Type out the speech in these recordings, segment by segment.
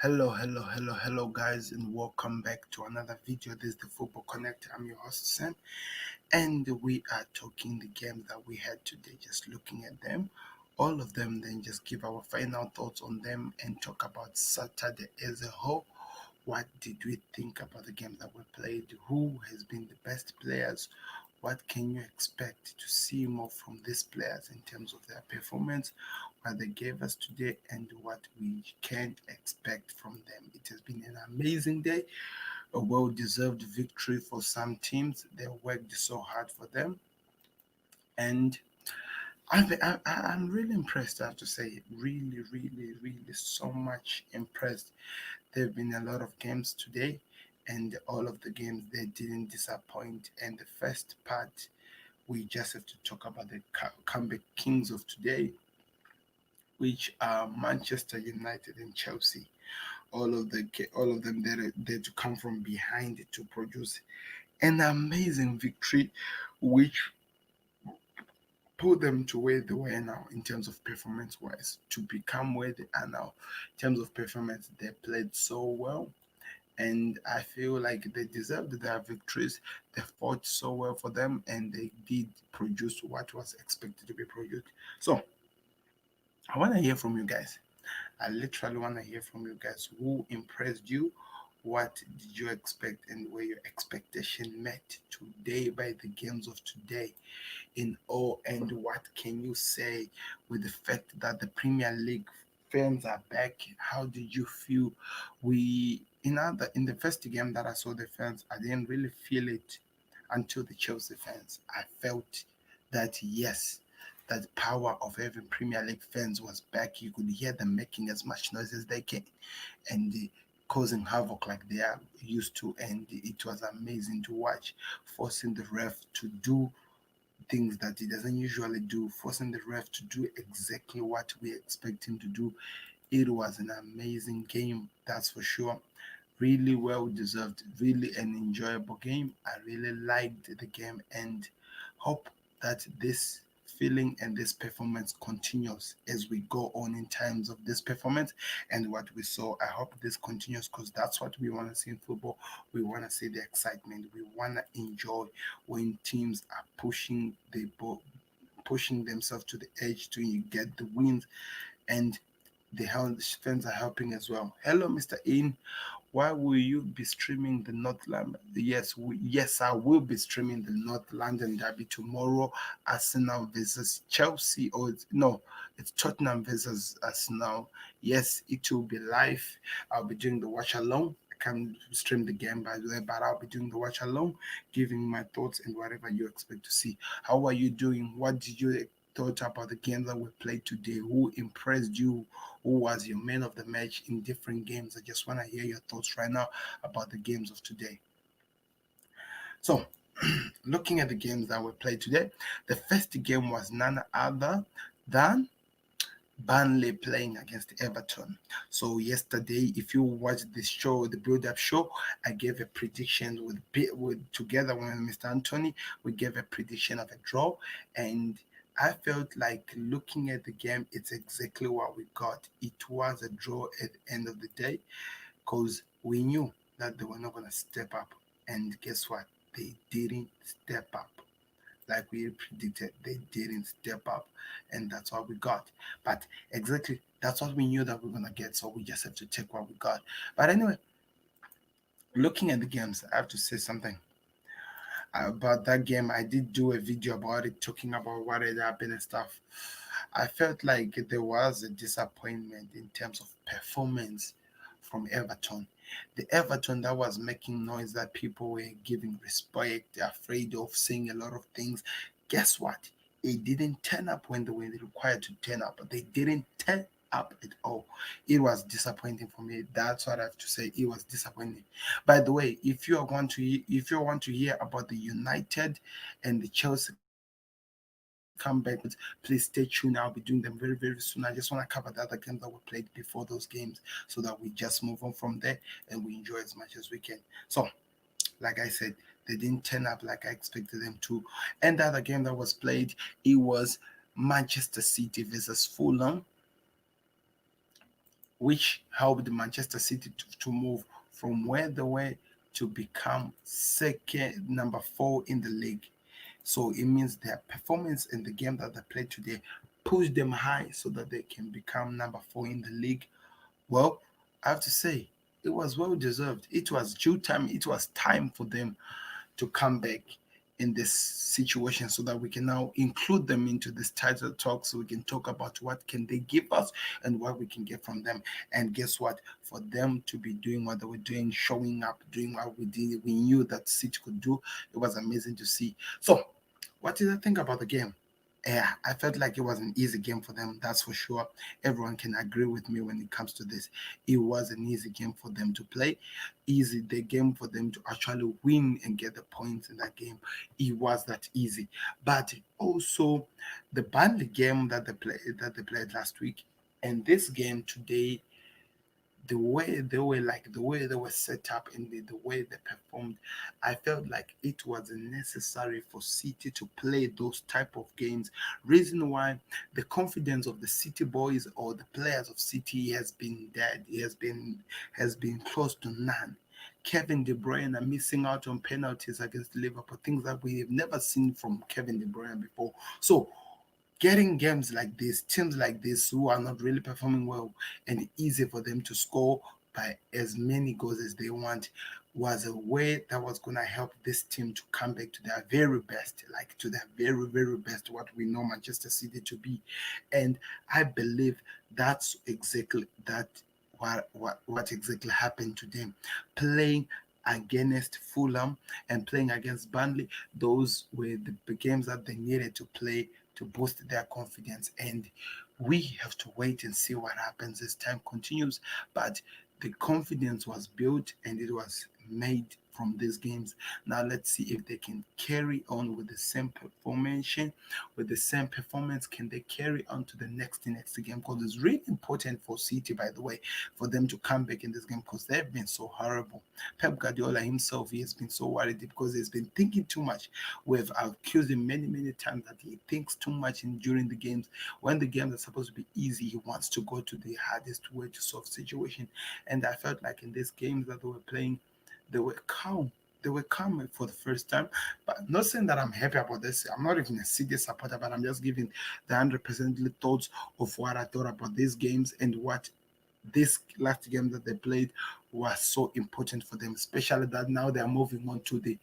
Hello, guys, and welcome back to another video. This is the Football Connect. I'm your host, Sam, and we are talking the games that we had today, just looking at them, all of them, then just give our final thoughts on them and talk about Saturday as a whole. What did we think about the game that we played? Who has been the best players? What can you expect to see more from these players in terms of their performance, what they gave us today, and what we can expect from them? It has been an amazing day, a well deserved victory for some teams. They worked so hard for them. And I'm really impressed, I have to say. Really so much impressed. There have been a lot of games today, and all of the games they didn't disappoint. And the first part, we just have to talk about the comeback kings of today, which are Manchester United and Chelsea. All of them there to come from behind to produce an amazing victory, which put them to where they were now in terms of performance wise, to become where they are now in terms of performance. They played so well, and I feel like they deserved their victories. They fought so well for them, and they did produce what was expected to be produced. So I want to hear from you guys. I literally want to hear from you guys. Who impressed you? What did you expect, and were your expectation met today by the games of today? In all, and what can you say with the fact that the Premier League fans are back? How did you feel? We in the first game that I saw the fans, I didn't really feel it until the Chelsea fans. I felt that yes, that power of having Premier League fans was back. You could hear them making as much noise as they can, and causing havoc like they are used to, and it was amazing to watch, forcing the ref to do things that he doesn't usually do, forcing the ref to do exactly what we expect him to do. It was an amazing game, that's for sure. Really well deserved, really an enjoyable game. I really liked the game and hope that this feeling and this performance continues as we go on in terms of this performance and what we saw. I hope this continues because that's what we want to see in football. We want to see the excitement. We want to enjoy when teams are pushing themselves to the edge to get the wins, and the fans are helping as well. Hello, Mr. In. Why will you be streaming the North London? Yes, I will be streaming the North London derby tomorrow. Arsenal versus Chelsea, or no, it's Tottenham versus Arsenal. Yes, it will be live. I'll be doing the watch along. I can't stream the game by the way, but I'll be doing the watch along, giving my thoughts and whatever you expect to see. How are you doing? What did you thought about the game that we played today? Who impressed you? Who was your man of the match in different games? I just want to hear your thoughts right now about the games of today. So, looking at the games that we played today, the first game was none other than Burnley playing against Everton. So yesterday, if you watched the show, the build-up show, I gave a prediction with together with Mr. Anthony. We gave a prediction of a draw, and I felt like looking at the game, it's exactly what we got. It was a draw at the end of the day because we knew that they were not going to step up, and guess what? They didn't step up like we predicted. They didn't step up, and that's what we got. But exactly, that's what we knew that we are gonna get. So we just have to take what we got. But anyway, looking at the games, I have to say something about that game. I did do a video about it, talking about what had happened and stuff. I felt like there was a disappointment in terms of performance from Everton. The Everton that was making noise, that people were giving respect, afraid of saying a lot of things. Guess what? It didn't turn up when they were required to turn up. They didn't turn up at all. It was disappointing for me. That's what I have to say. It was disappointing. By the way, if you want to hear about the United and the Chelsea comeback, please stay tuned. I'll be doing them very soon. I just want to cover the other games that were played before those games so that we just move on from there and we enjoy as much as we can. So, like I said, they didn't turn up like I expected them to. And the other game that was played, it was Manchester City versus Fulham, which helped Manchester City to move from where they were to become second, number 4 in the league. So it means their performance in the game that they played today pushed them high so that they can become number 4 in the league. Well, I have to say, it was well deserved. It was due time. It was time for them to come back in this situation so that we can now include them into this title talk so we can talk about what can they give us and what we can get from them. And guess what, for them to be doing what they were doing, showing up, doing what we did, we knew that City could do. It was amazing to see. So what did I think about the game? Yeah, I felt like it was an easy game for them, that's for sure. Everyone can agree with me when it comes to this. It was an easy game for them to play, easy the game for them to actually win and get the points in that game. It was that easy. But also the Burnley game that they played last week and this game today, the way they were set up and the way they performed, I felt like it was necessary for City to play those type of games. Reason why, the confidence of the City boys or the players of City has been dead. It has been close to none. Kevin De Bruyne are missing out on penalties against Liverpool, things that we have never seen from Kevin De Bruyne before. So getting games like this, teams like this who are not really performing well, and easy for them to score by as many goals as they want, was a way that was going to help this team to come back to their very best, like to their very, very best, what we know Manchester City to be. And I believe that's exactly that what exactly happened to them. Playing against Fulham and playing against Burnley, those were the games that they needed to play to boost their confidence. And we have to wait and see what happens as time continues. But the confidence was built and it was made from these games. Now let's see if they can carry on with the same formation, with the same performance. Can they carry on to the next game? Because it's really important for City, by the way, for them to come back in this game because they've been so horrible. Pep Guardiola himself, he has been so worried because he's been thinking too much. We've accused him many, many times that he thinks too much during the games. When the games are supposed to be easy, he wants to go to the hardest way to solve situation. And I felt like in these games that they were playing, they were calm. They were calm for the first time. But not saying that I'm happy about this. I'm not even a City supporter, but I'm just giving the 100% thoughts of what I thought about these games and what this last game that they played was so important for them, especially that now they are moving on to the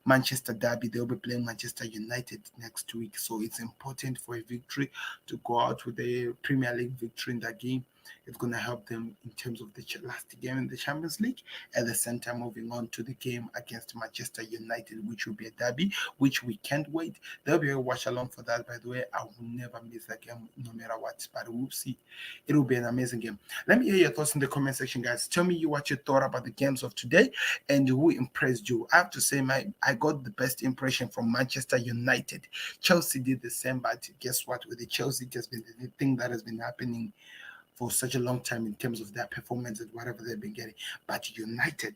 Manchester Derby. They'll be playing Manchester United next week. So it's important for a victory to go out with a Premier League victory in that game. It's going to help them in terms of the last game in the Champions League. At the same time, moving on to the game against Manchester United, which will be a derby, which we can't wait. There'll be a watch along for that, by the way. I will never miss that game no matter what, but we'll see. It will be an amazing game. Let me hear your thoughts in the comment section, guys. Tell me what you thought about the games of today and who impressed you. I have to say, I got the best impression from Manchester United. Chelsea did the same, but guess what? With the Chelsea, it has been the thing that has been happening for such a long time in terms of their performance and whatever they've been getting. But United,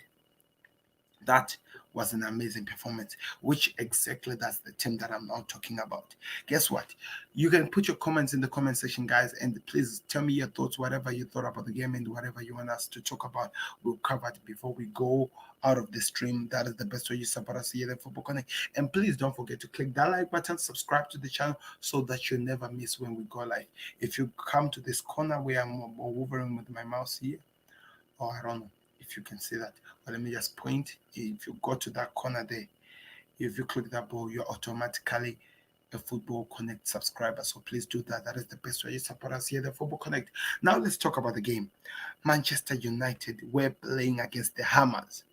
that was an amazing performance, which exactly that's the team that I'm now talking about. Guess what? You can put your comments in the comment section, guys, and please tell me your thoughts, whatever you thought about the game and whatever you want us to talk about. We'll cover it before we go out of the stream. That is the best way you support us here at Football Connect. And please don't forget to click that like button, subscribe to the channel so that you never miss when we go live. If you come to this corner where I'm hovering with my mouse here, or I don't know if you can see that, but let me just point. If you go to that corner there, if you click that ball, you're automatically a Football Connect subscriber. So please do that. That is the best way you support us here, the Football Connect. Now let's talk about the game. Manchester United were playing against the Hammers,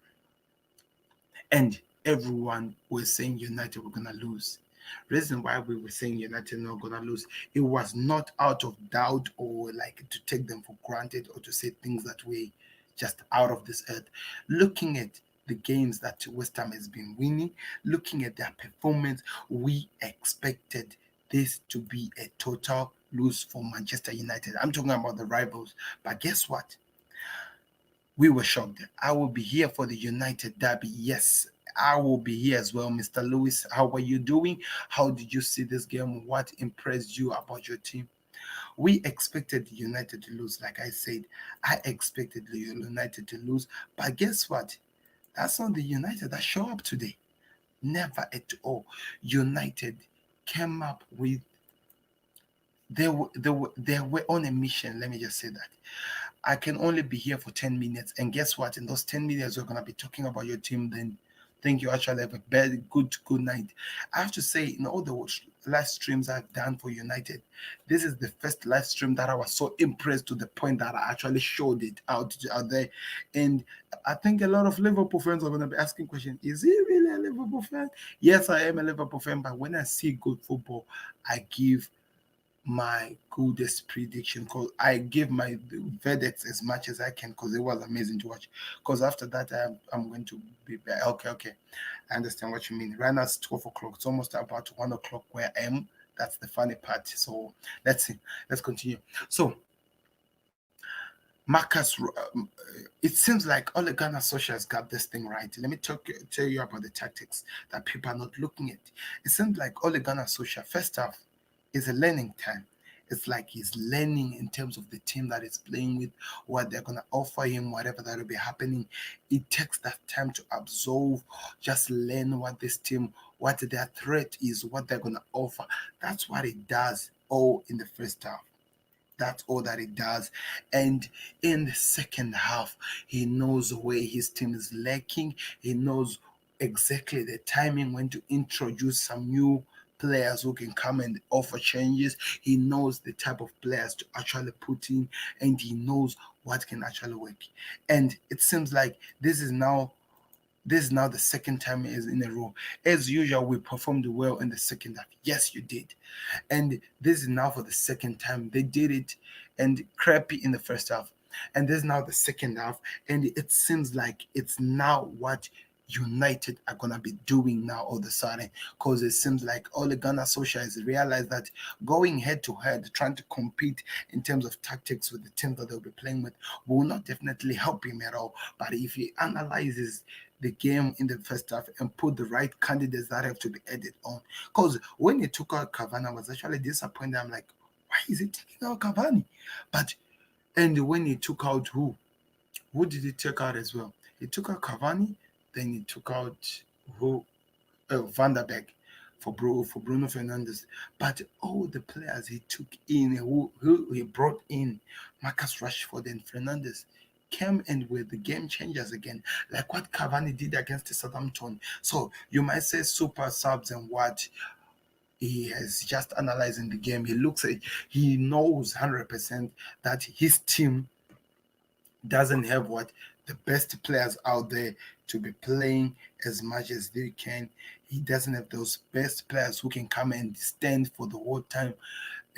and everyone was saying United were gonna lose. Reason why we were saying United not gonna lose, it was not out of doubt or like to take them for granted or to say things that we just out of this earth. Looking at the games that West Ham has been winning, looking at their performance, we expected this to be a total lose for Manchester United. I'm talking about the rivals, but guess what? We were shocked. I will be here for the United Derby. Yes, I will be here as well. Mr. Lewis, how are you doing? How did you see this game? What impressed you about your team? We expected United to lose. Like I said, I expected United to lose. But guess what? That's not the United that show up today. Never at all. United came up with they were on a mission. Let me just say that. I can only be here for 10 minutes. And guess what? In those 10 minutes, we're going to be talking about your team. Then think you actually have a very good night. I have to say, in all the live streams I've done for United, this is the first live stream that I was so impressed to the point that I actually showed it out there. And I think a lot of Liverpool fans are going to be asking question, is he really a Liverpool fan? Yes, I am a Liverpool fan, but when I see good football, I give my goodest prediction because I give my verdicts as much as I can because it was amazing to watch. Because after that, I'm going to be okay. Okay, I understand what you mean. Right now it's 12 o'clock. It's almost about 1 o'clock where I am. That's the funny part. So let's see. Let's continue. So Marcus, it seems like Ole Gunnar Solskjaer has got this thing right. Let me tell you about the tactics that people are not looking at. It seems like Ole Gunnar Solskjaer, first off, is a learning time. It's like he's learning in terms of the team that he's playing with, what they're going to offer him, whatever that will be happening. It takes that time to absorb, just learn what this team, what their threat is, what they're going to offer. That's what it does all in the first half. That's all that it does. And in the second half, he knows where his team is lacking. He knows exactly the timing when to introduce some new players who can come and offer changes. He knows the type of players to actually put in, and he knows what can actually work. And it seems like this is now the second time is in a row. As usual, we performed well in the second half. Yes, you did. And this is now for the second time. They did it and crappy in the first half. And this is now the second half. And it seems like it's now what United are gonna be doing now all of a sudden. Because it seems like Ole Gunnar Solskjaer has realized that going head to head, trying to compete in terms of tactics with the team that they'll be playing with will not definitely help him at all. But if he analyzes the game in the first half and put the right candidates that have to be added on. Because when he took out Cavani, I was actually disappointed. I'm like, why is he taking out Cavani? But and when he took out who did he take out as well? He took out Cavani, then he took out who Van der Beek for Bruno Fernandes. But all the players he took in, who he brought in, Marcus Rashford and Fernandes, came and were the game changers again, like what Cavani did against Southampton. So you might say super subs and what he has just analyzing the game. He looks at, he knows 100% that his team doesn't have what the best players out there to be playing as much as they can. He doesn't have those best players who can come and stand for the whole time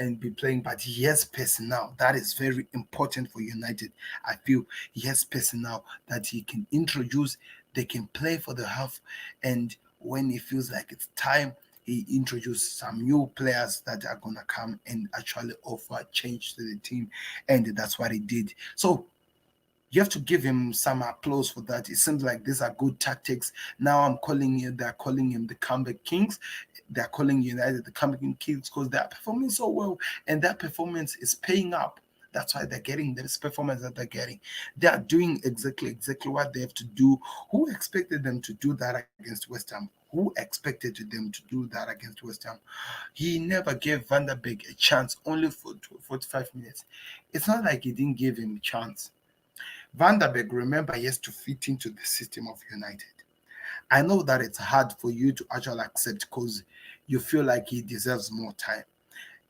and be playing, but he has personnel. That is very important for United. I feel he has personnel that he can introduce. They can play for the half, and when he feels like it's time, he introduces some new players that are gonna come and actually offer change to the team, and that's what he did. So you have to give him some applause for that. It seems like these are good tactics. Now they're calling him the comeback kings. They're calling United the comeback kings because they're performing so well, and that performance is paying up. That's why they're getting this performance that they're getting. They are doing exactly what they have to do. Who expected them to do that against West Ham? Who expected them to do that against West Ham? He never gave Van der Beek a chance, only for 45 minutes. It's not like he didn't give him a chance. Van der Beek, remember, he has to fit into the system of United. I know that it's hard for you to actually accept because you feel like he deserves more time.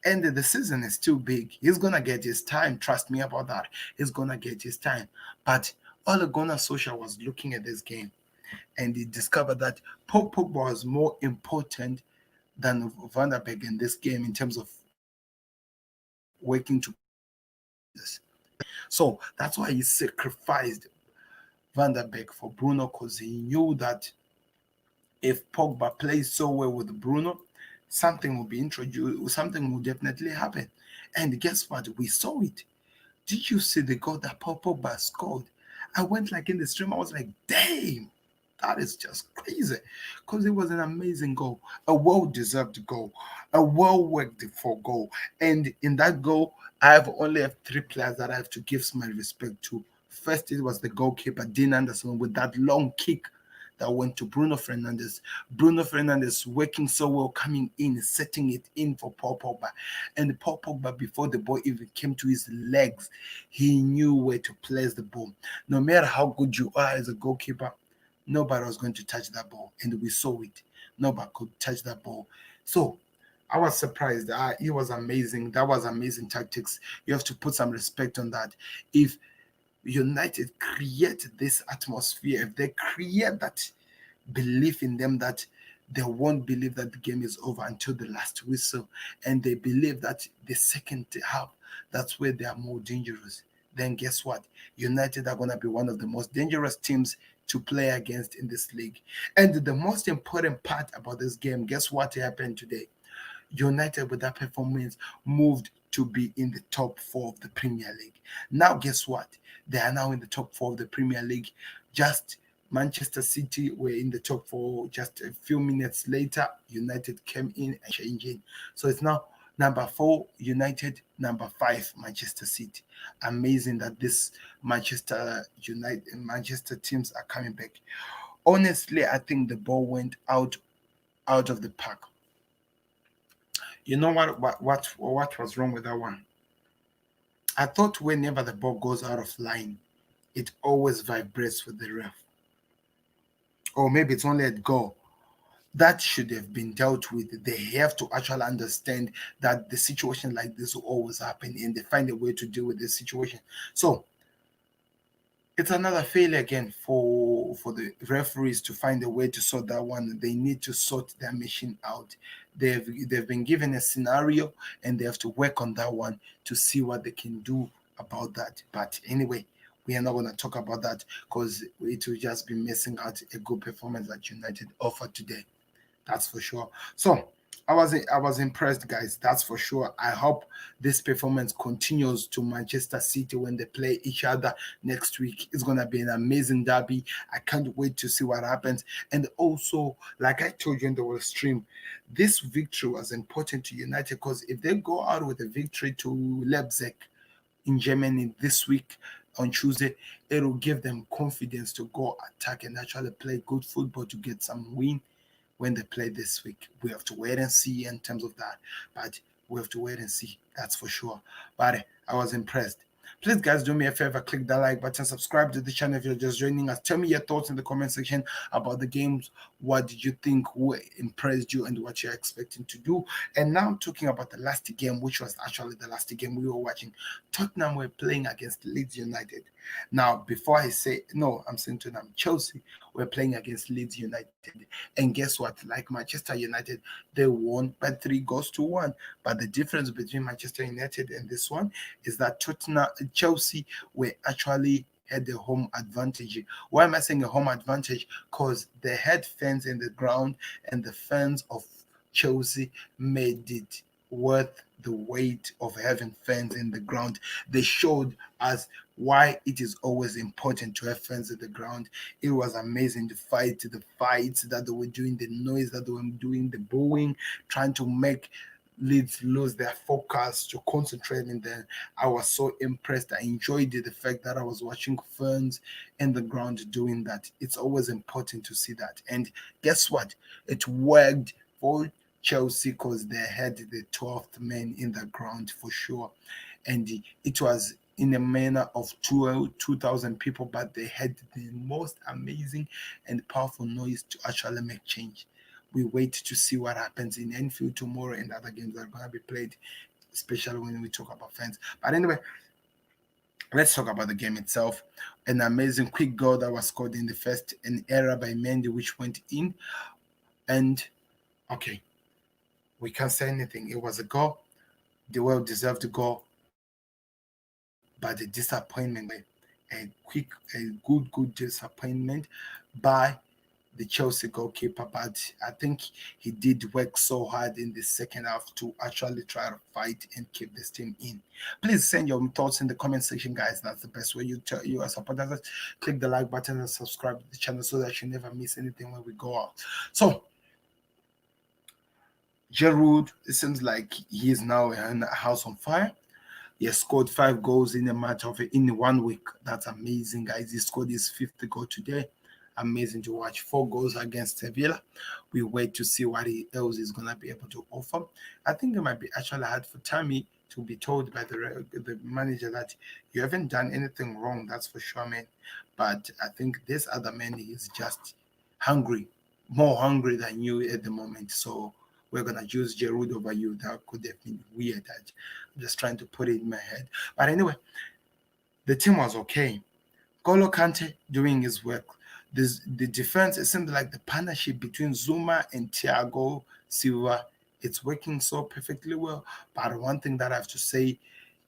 And the season is still big. He's gonna get his time. Trust me about that. He's gonna get his time. But Ole Gunnar Solskjaer was looking at this game and he discovered that Paul Pogba was more important than Van der Beek in this game in terms of working to this. So that's why he sacrificed Van der Beek for Bruno because he knew that if Pogba plays so well with Bruno, something will be introduced, something will definitely happen. And guess what? We saw it. Did you see the goal that Paul Pogba scored? I went like in the stream, I was like, damn, that is just crazy. Because it was an amazing goal, a well deserved goal, a well worked for goal. And in that goal, I have only have three players that I have to give my respect to. First, it was the goalkeeper, Dean Anderson, with that long kick that went to Bruno Fernandes. Bruno Fernandes working so well, coming in, setting it in for Paul Pogba. And Paul Pogba, before the ball even came to his legs, he knew where to place the ball. No matter how good you are as a goalkeeper, nobody was going to touch that ball. And we saw it. Nobody could touch that ball. So I was surprised. It was amazing. That was amazing tactics. You have to put some respect on that. If United create this atmosphere, if they create that belief in them that they won't believe that the game is over until the last whistle, and they believe that the second half, that's where they are more dangerous, then guess what? United are going to be one of the most dangerous teams to play against in this league. And the most important part about this game, guess what happened today? United, with that performance, moved to be in the top four of the Premier League. Now, guess what? They are now in the top four of the Premier League. Just Manchester City were in the top four. Just a few minutes later, United came in and changing. So it's now number four, United, number five, Manchester City. Amazing that this Manchester teams are coming back. Honestly, I think the ball went out of the park. You know what was wrong with that one? I thought whenever the ball goes out of line, it always vibrates with the ref. Or maybe it's only at goal. That should have been dealt with. They have to actually understand that the situation like this will always happen and they find a way to deal with this situation. So it's another failure again for the referees to find a way to sort that one. They need to sort their machine out. They've been given a scenario and they have to work on that one to see what they can do about that. But anyway, we are not going to talk about that because it will just be missing out a good performance that United offered today. That's for sure. So I was impressed, guys. That's for sure. I hope this performance continues to Manchester City when they play each other next week. It's gonna be an amazing derby. I can't wait to see what happens. And also, like I told you in the stream, this victory was important to United because if they go out with a victory to Leipzig in Germany this week on Tuesday, it will give them confidence to go attack and actually play good football to get some win when they play this week. We have to wait and see in terms of that, but we have to wait and see. That's for sure. But I was impressed. Please, guys, do me a favor, click that like button, subscribe to the channel if you're just joining us. Tell me your thoughts in the comment section about the games. What did you think? Who impressed you and what you're expecting to do? And now talking about the last game, which was actually the last game we were watching. Tottenham were playing against Leeds United. Now, before I say, no, I'm saying Tottenham, Chelsea were playing against Leeds United. And guess what? Like Manchester United, they won by 3 goals to 1. But the difference between Manchester United and this one is that Chelsea were actually had the home advantage. Why am I saying a home advantage? Because they had fans in the ground, and the fans of Chelsea made it worth the weight of having fans in the ground. They showed us why it is always important to have fans in the ground. It was amazing the fights that they were doing, the noise that they were doing, the booing, trying to make Leeds lose their focus to concentrate. And then I was so impressed. I enjoyed the fact that I was watching fans in the ground doing that. It's always important to see that. And guess what? It worked for Chelsea because they had the 12th man in the ground for sure. And it was in a manner of 2,000 people, but they had the most amazing and powerful noise to actually make change. We wait to see what happens in Enfield tomorrow and other games that are going to be played, especially when we talk about fans. But anyway, let's talk about the game itself. An amazing quick goal that was scored in the first, an error by Mendy which went in. And okay, we can't say anything. It was a goal. The well deserved goal, but the disappointment, a good disappointment by the Chelsea goalkeeper. But I think he did work so hard in the second half to actually try to fight and keep this team in. Please send your thoughts in the comment section, guys. That's the best way you tell you are supporters. Click the like button and subscribe to the channel so that you never miss anything when we go out. So Giroud, it seems like he is now in a house on fire. He has scored 5 goals in a match of in 1 week. That's amazing, guys. He scored his 5th goal today. Amazing to watch. 4 goals against Sevilla. We wait to see what else he's gonna be able to offer. I think it might be actually hard for Tammy to be told by the manager that you haven't done anything wrong. That's for sure, man. But I think this other man is just hungry, more hungry than you at the moment. So we're gonna choose Giroud over you. That could have been weird. I'm just trying to put it in my head. But anyway, the team was okay. Golo Kante doing his work. The defense, it seemed like the partnership between Zuma and Thiago Silva, it's working so perfectly well. But one thing that I have to say,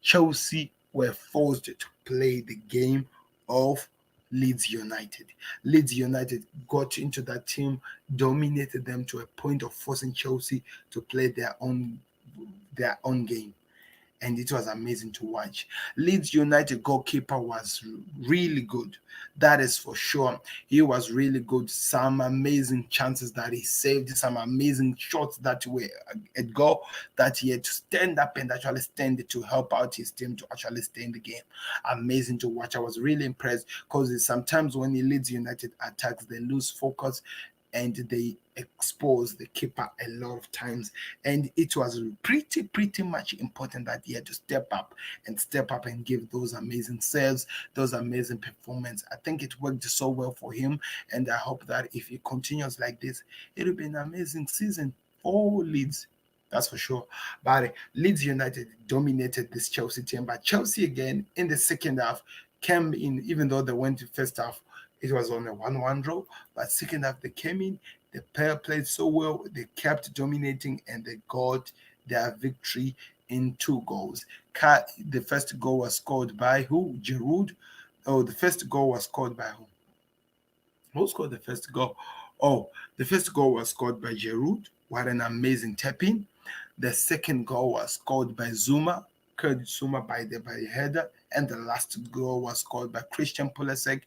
Chelsea were forced to play the game of Leeds United. Leeds United got into that team, dominated them to a point of forcing Chelsea to play their own game, and it was amazing to watch. Leeds United goalkeeper was really good. That is for sure. He was really good. Some amazing chances that he saved, some amazing shots that were at goal that he had to stand up and actually stand to help out his team to actually stay in the game. Amazing to watch. I was really impressed because sometimes when he Leeds United attacks, they lose focus and they expose the keeper a lot of times. And it was pretty much important that he had to step up and give those amazing saves, those amazing performance. I think it worked so well for him, and I hope that if he continues like this, it'll be an amazing season for Leeds. That's for sure. But Leeds United dominated this Chelsea team. But Chelsea again in the second half came in, even though they went to first half, it was on a 1-1 draw. But second half they came in, the pair played so well, they kept dominating and they got their victory in 2 goals. The first goal was scored by who? Giroud. Oh, the first goal was scored by who? Who scored the first goal? Oh, the first goal was scored by Giroud. What an amazing tap-in. The second goal was scored by Zuma, Kurt Zuma by the header, and the last goal was scored by Christian Pulisic,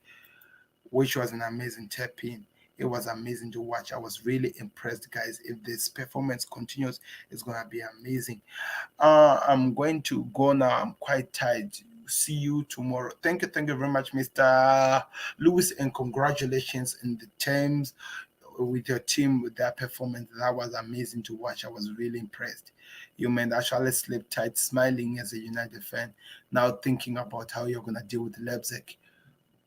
which was an amazing tap-in. It was amazing to watch. I was really impressed, guys. If this performance continues, it's gonna be amazing. I'm going to go now. I'm quite tired. See you tomorrow. Thank you very much, Mr. Lewis, and congratulations in the terms with your team with that performance. That was amazing to watch. I was really impressed. You might actually sleep tight, smiling as a United fan, now thinking about how you're gonna deal with Leipzig.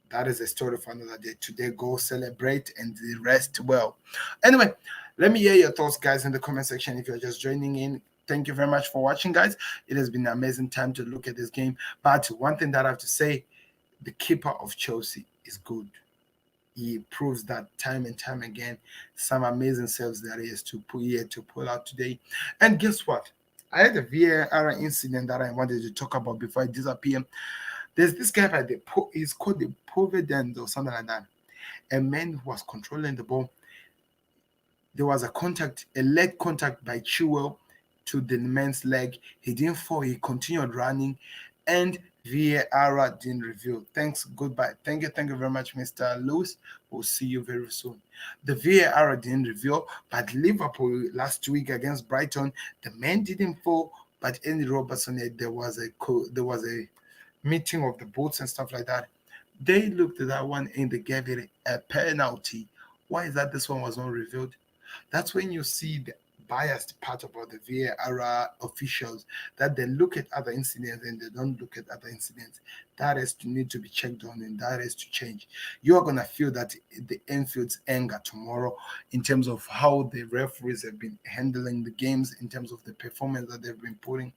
That is a story for another day. Today, go celebrate and rest well. Anyway, let me hear your thoughts, guys, in the comment section. If you're just joining in, thank you very much for watching, guys. It has been an amazing time to look at this game. But one thing that I have to say, the keeper of Chelsea is good. He proves that time and time again. Some amazing saves that he had to pull out today. And guess what? I had a VAR incident that I wanted to talk about before I disappear. There's this guy by he's called the Providence or something like that. A man who was controlling the ball. There was a leg contact by Chilwell to the man's leg. He didn't fall. He continued running, and VAR didn't reveal. Thanks. Goodbye. Thank you very much, Mr. Lewis. We'll see you very soon. The VAR didn't reveal, but Liverpool last week against Brighton, the man didn't fall, but Andy Robertson, there was a meeting of the boats and stuff like that. They looked at that one and they gave it a penalty. Why is that this one was not revealed? That's when you see the biased part about the VAR officials, that they look at other incidents and they don't look at other incidents. That is to need to be checked on and that is to change. You are gonna feel that the Enfield's anger tomorrow in terms of how the referees have been handling the games, in terms of the performance that they've been putting,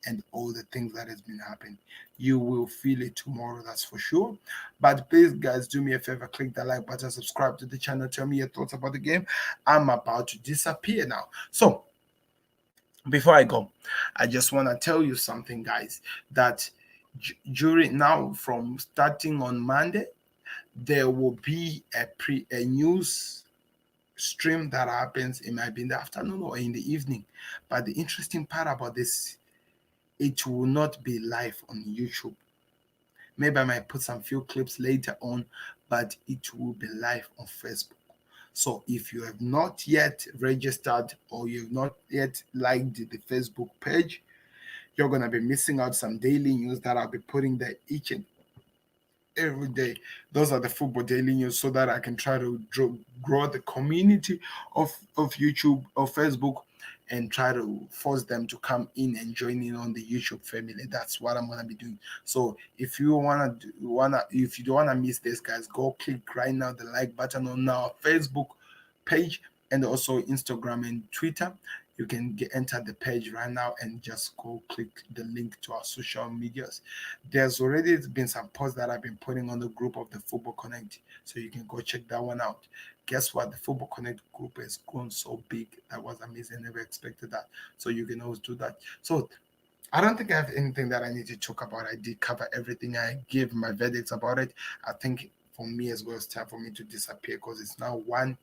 and all the things that has been happening. You will feel it tomorrow, that's for sure. But please, guys, do me a favor, click the like button, subscribe to the channel, tell me your thoughts about the game. I'm about to disappear now. So before I go, I just want to tell you something, guys, that during now, from starting on Monday, there will be a news stream that happens. It might be in the afternoon or in the evening. But the interesting part about this, it will not be live on YouTube. Maybe I might put some few clips later on, but it will be live on Facebook. So if you have not yet registered or you've not yet liked the Facebook page, You're gonna be missing out some daily news that I'll be putting there each and every day. Those are the football daily news, so that I can try to grow the community of YouTube or Facebook, and try to force them to come in and join in on the YouTube family. That's what I'm gonna be doing. So if you don't wanna miss this, guys, go click right now the like button on our Facebook page, and also Instagram and Twitter. You can enter the page right now and just go click the link to our social medias. There's already been some posts that I've been putting on the group of the Football Connect, so you can go check that one out. Guess what? The Football Connect group has grown so big. That was amazing. Never expected that. So you can always do that. So I don't think I have anything that I need to talk about. I did cover everything. I gave my verdicts about it. I think for me as well, it's time for me to disappear, because it's now 1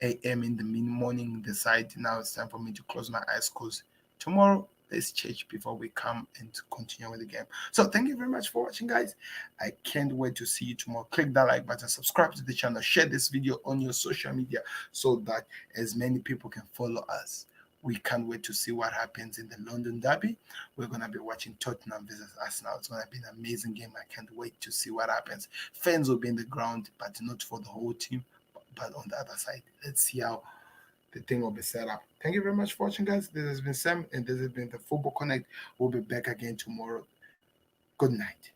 a.m. in the morning. The side now it's time for me to close my eyes, because tomorrow let's church before we come and continue with the game. So thank you very much for watching, guys. I can't wait to see you tomorrow. Click that like button, subscribe to the channel, share this video on your social media, so that as many people can follow us. We can't wait to see what happens in the London Derby. We're going to be watching Tottenham versus Arsenal. It's going to be an amazing game. I can't wait to see what happens. Fans will be in the ground, but not for the whole team, but on the other side. Let's see how the thing will be set up. Thank you very much for watching, guys. This has been Sam, and this has been the Football Connect. We'll be back again tomorrow. Good night.